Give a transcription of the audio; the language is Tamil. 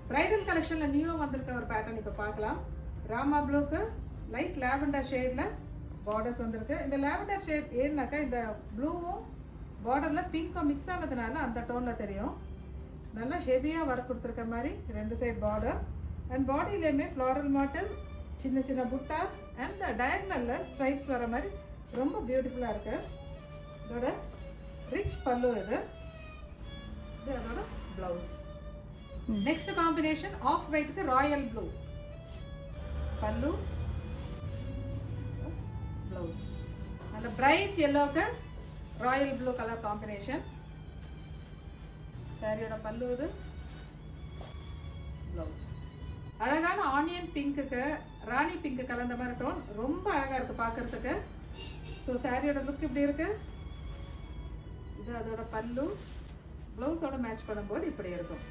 பிரைடல் கலெக்ஷன்ல நியூ வந்திருக்க ஒரு பேட்டர்ன் இப்போ பார்க்கலாம். ராமா ப்ளூக்கு லைட் லாவெண்டர் ஷேட்ல பார்டர்ஸ் வந்திருக்கு. இந்த லாவெண்டர் ஷேட் ஏன்னாக்கா இந்த ப்ளூவும் பார்டர்ல பிங்க்கும் மிக்ஸ் ஆனதுனால அந்த டோன்ல தெரியும். நல்லா ஹெவியா ஒர்க் கொடுத்துருக்க மாதிரி ரெண்டு சைட் பார்டர் அண்ட் பாடியிலேயுமே ஃப்ளாரல் மாடல், சின்ன சின்ன புட்டாஸ் அண்ட் டயக்னல்ல ஸ்ட்ரைப்ஸ் வர மாதிரி ரொம்ப பியூட்டிஃபுல்லா இருக்கு. இதோட ரிச் பல்லு இது அதோட பிளவுஸ். நெக்ஸ்ட் காம்பினேஷன் ஆஃப் ஒயிட்க்கு ராயல் ப்ளூ பல்லு, பிளவுஸ். நல்ல பிரைட் எல்லோக்கு ராயல் ப்ளூ கலர் காம்பினேஷன். சாரியோட பல்லு இது, பிளவுஸ். அழகான ஆனியன் பிங்க்குக்கு ராணி பிங்க் கலந்த மாதிரி டோன் ரொம்ப அழகா இருக்கு பார்க்கறதுக்கு. ஸோ சாரியோட லுக் இப்படி இருக்கு. இது அதோட பல்லு, பிளவுஸோட மேட்ச் பண்ணும்போது இப்படி இருக்கும்.